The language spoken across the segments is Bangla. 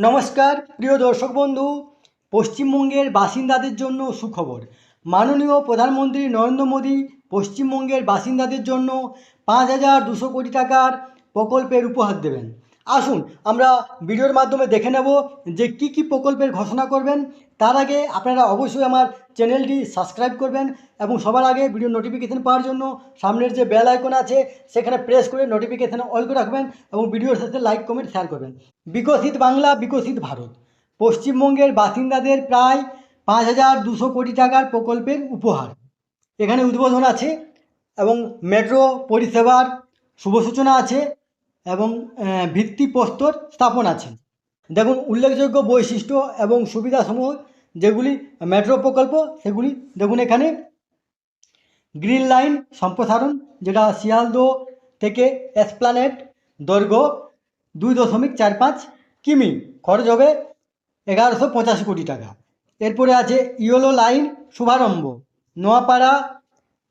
নমস্কার প্রিয় দর্শক বন্ধু, পশ্চিমবঙ্গের বাসিন্দাদের জন্য সুখবর। মাননীয় প্রধানমন্ত্রী নরেন্দ্র মোদী পশ্চিমবঙ্গের বাসিন্দাদের জন্য 5,200 কোটি টাকার প্রকল্পের উপহার দেবেন। আসুন আমরা ভিডিওর মাধ্যমে দেখে নেব যে কী প্রকল্পের ঘোষণা করবেন। তার আগে আপনারা অবশ্যই আমার চ্যানেলটি সাবস্ক্রাইব করবেন এবং সবার আগে ভিডিও নোটিফিকেশান পাওয়ার জন্য সামনের যে বেল আইকন আছে সেখানে প্রেস করে নোটিফিকেশান অল করে রাখবেন এবং ভিডিওর সাথে লাইক কমেন্ট শেয়ার করবেন। বিকশিত বাংলা বিকশিত ভারত, পশ্চিমবঙ্গের বাসিন্দাদের প্রায় 5,200 কোটি টাকার প্রকল্পের উপহার। এখানে উদ্বোধন আছে এবং মেট্রো পরিষেবার শুভ সূচনা আছে এবং ভিত্তিপ্রস্তর স্থাপন আছে। দেখুন উল্লেখযোগ্য বৈশিষ্ট্য এবং সুবিধাসমূহ যেগুলি মেট্রো প্রকল্প সেগুলি দেখুন এখানে। গ্রিন লাইন সম্প্রসারণ, যেটা শিয়ালদহ থেকে এসপ্ল্যানেড, দৈর্ঘ্য 2.45 কিমি, খরচ হবে 1,185 কোটি টাকা। এরপরে আছে ইয়েলো লাইন শুভারম্ভ, নোয়াপাড়া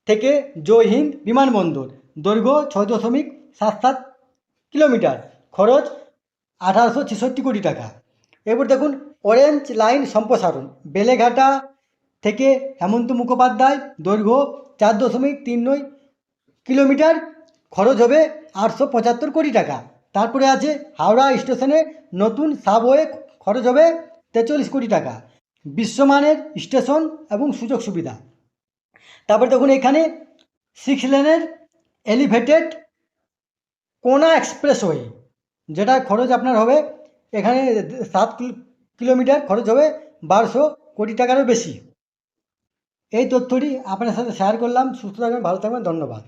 থেকে জয়হিন্দ বিমানবন্দর, দৈর্ঘ্য 6.77 কিলোমিটার, খরচ 1,866 কোটি টাকা। এরপর দেখুন অরেঞ্জ লাইন সম্প্রসারণ, বেলেঘাটা থেকে হেমন্ত মুখোপাধ্যায়, দৈর্ঘ্য 4.39 কিলোমিটার, খরচ হবে 875 কোটি টাকা। তারপরে আছে হাওড়া স্টেশনে নতুন সাবওয়ে, খরচ হবে 43 কোটি টাকা, বিশ্বমানের স্টেশন এবং সুযোগ সুবিধা। তারপরে দেখুন এখানে 6 লেনের এলিভেটেড কোনা এক্সপ্রেসওয়ে, যেটা খরচ আপনার হবে এখানে 7 কিলোমিটার, খরচ হবে 1,200 কোটি টাকারও বেশি। এই তথ্যটি আপনার সাথে শেয়ার করলাম। সুস্থ থাকবেন, ভালো থাকবেন, ধন্যবাদ।